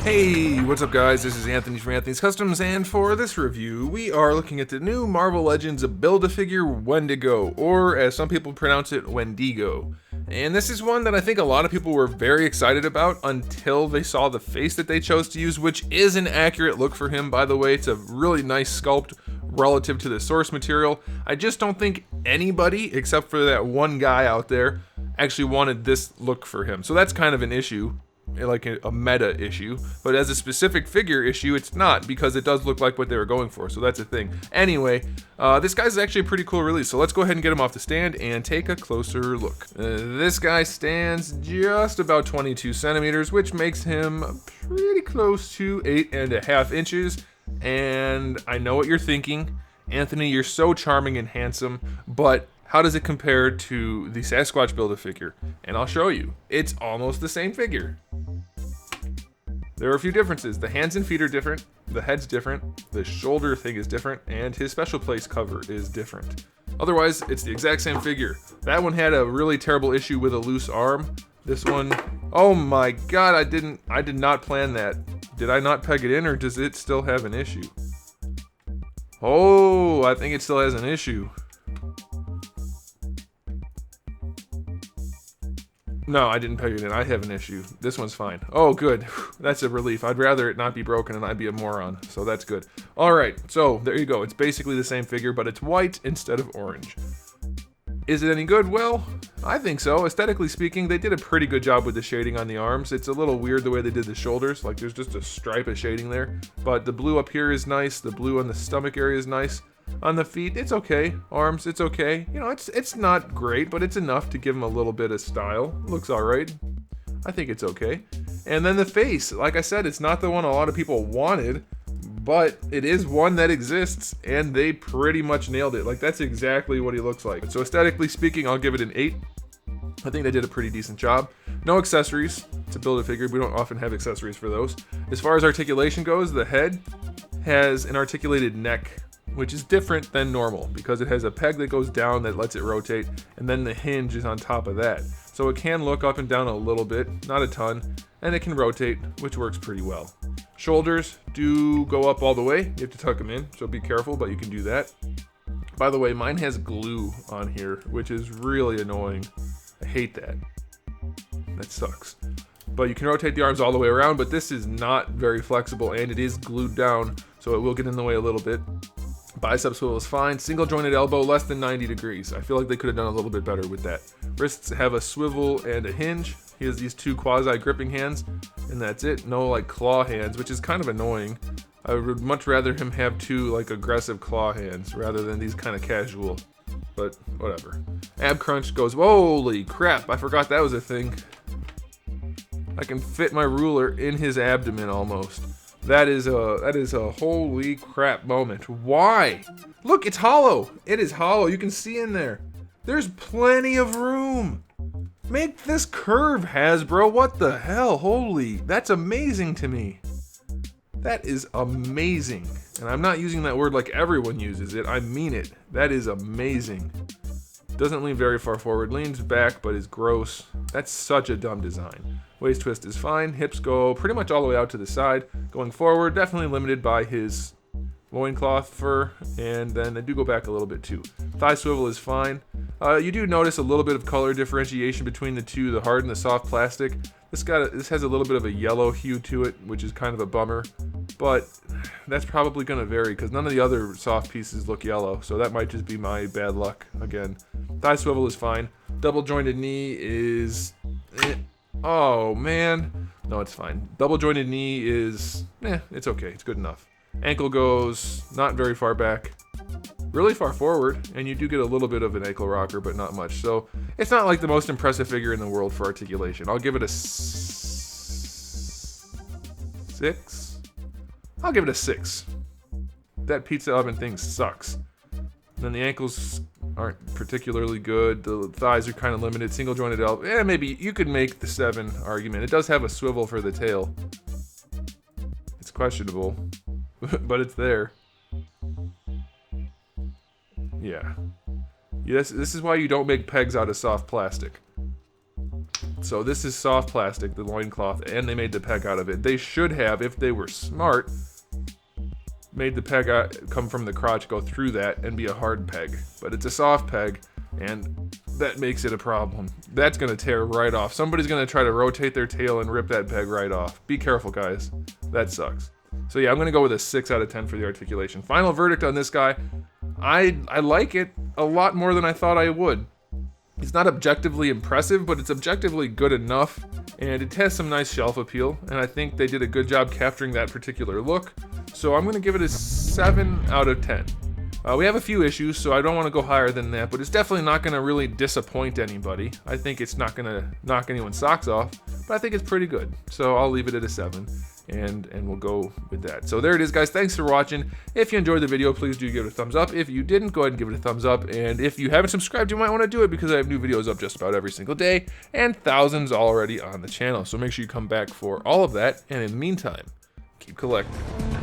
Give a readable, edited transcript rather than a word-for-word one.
Hey, what's up guys? This is Anthony from Anthony's Customs, and for this review, we are looking at the new Marvel Legends Build-A-Figure Wendigo, or as some people pronounce it, Wendigo. And this is one that I think a lot of people were very excited about until they saw the face that they chose to use, which is an accurate look for him, by the way. It's a really nice sculpt relative to the source material. I just don't think anybody, except for that one guy out there, actually wanted this look for him. So that's kind of an issue. Like a meta issue, but as a specific figure issue, it's not, because it does look like what they were going for, so that's a thing. Anyway, this guy's actually a pretty cool release, so let's go ahead and get him off the stand and take a closer look. This guy stands just about 22 centimeters, which makes him pretty close to 8.5 inches, and I know what you're thinking. Anthony, you're so charming and handsome, but how does it compare to the Sasquatch Build-A-Figure? And I'll show you. It's almost the same figure. There are a few differences. The hands and feet are different, the head's different, the shoulder thing is different, and his special place cover is different. Otherwise, it's the exact same figure. That one had a really terrible issue with a loose arm. This one, oh my god, I did not plan that. Did I not peg it in, or does it still have an issue? Oh, I think it still has an issue. No, I didn't peg it in. I have an issue. This one's fine. Oh, good. That's a relief. I'd rather it not be broken and I'd be a moron, so that's good. Alright, so there you go. It's basically the same figure, but it's white instead of orange. Is it any good? Well, I think so. Aesthetically speaking, they did a pretty good job with the shading on the arms. It's a little weird the way they did the shoulders. Like, there's just a stripe of shading there. But the blue up here is nice. The blue on the stomach area is nice. On the feet, it's okay. Arms, it's okay. You know, it's not great, but it's enough to give him a little bit of style. Looks alright. I think it's okay. And then the face, like I said, it's not the one a lot of people wanted, but it is one that exists, and they pretty much nailed it. Like, that's exactly what he looks like. So aesthetically speaking, I'll give it an 8. I think they did a pretty decent job. No accessories to build a figure. We don't often have accessories for those. As far as articulation goes, the head has an articulated neck, which is different than normal because it has a peg that goes down that lets it rotate, and then the hinge is on top of that. So it can look up and down a little bit, not a ton, and it can rotate, which works pretty well. Shoulders do go up all the way. You have to tuck them in, so be careful, but you can do that. By the way, mine has glue on here, which is really annoying. I hate that. That sucks. But you can rotate the arms all the way around, but this is not very flexible, and it is glued down, so it will get in the way a little bit. Bicep swivel is fine. Single jointed elbow, less than 90 degrees. I feel like they could have done a little bit better with that. Wrists have a swivel and a hinge. He has these two quasi gripping hands, and that's it. No like claw hands, which is kind of annoying. I would much rather him have two like aggressive claw hands rather than these kind of casual, but whatever. Ab crunch goes, holy crap, I forgot that was a thing. I can fit my ruler in his abdomen almost. That is a holy crap moment. Why? Look, it's hollow. It is hollow. You can see in there. There's plenty of room. Make this curve, Hasbro. What the hell? Holy, that's amazing to me. That is amazing. And I'm not using that word like everyone uses it. I mean it. That is amazing. Doesn't lean very far forward. Leans back, but is gross. That's such a dumb design. Waist twist is fine. Hips go pretty much all the way out to the side. Going forward, definitely limited by his loincloth fur, and then they do go back a little bit too. Thigh swivel is fine. You do notice a little bit of color differentiation between the two, the hard and the soft plastic. This has a little bit of a yellow hue to it, which is kind of a bummer, but that's probably going to vary because none of the other soft pieces look yellow, so that might just be my bad luck again. Thigh swivel is fine. Double jointed knee is... Oh man, no, it's fine. Double jointed knee is, it's okay, it's good enough. Ankle goes not very far back, really far forward, and you do get a little bit of an ankle rocker, but not much. So it's not like the most impressive figure in the world for articulation. I'll give it a 6. I'll give it a 6. That pizza oven thing sucks. And then the ankles aren't particularly good. The thighs are kind of limited. Single jointed elbow. Maybe you could make the 7 argument. It does have a swivel for the tail. It's questionable, but it's there. Yeah. Yes, this is why you don't make pegs out of soft plastic. So this is soft plastic, the loincloth, and they made the peg out of it. They should have, if they were smart, made the peg come from the crotch, go through that, and be a hard peg. But it's a soft peg, and that makes it a problem. That's gonna tear right off. Somebody's gonna try to rotate their tail and rip that peg right off. Be careful, guys. That sucks. So yeah, I'm gonna go with a 6 out of 10 for the articulation. Final verdict on this guy. I like it a lot more than I thought I would. It's not objectively impressive, but it's objectively good enough, and it has some nice shelf appeal, and I think they did a good job capturing that particular look. So I'm gonna give it a 7 out of 10. We have a few issues, so I don't want to go higher than that, but it's definitely not going to really disappoint anybody. I think it's not going to knock anyone's socks off, but I think it's pretty good. So I'll leave it at a 7, and we'll go with that. So there it is, guys. Thanks for watching. If you enjoyed the video, please do give it a thumbs up. If you didn't, go ahead and give it a thumbs up. And if you haven't subscribed, you might want to do it because I have new videos up just about every single day, and thousands already on the channel. So make sure you come back for all of that, and in the meantime, keep collecting.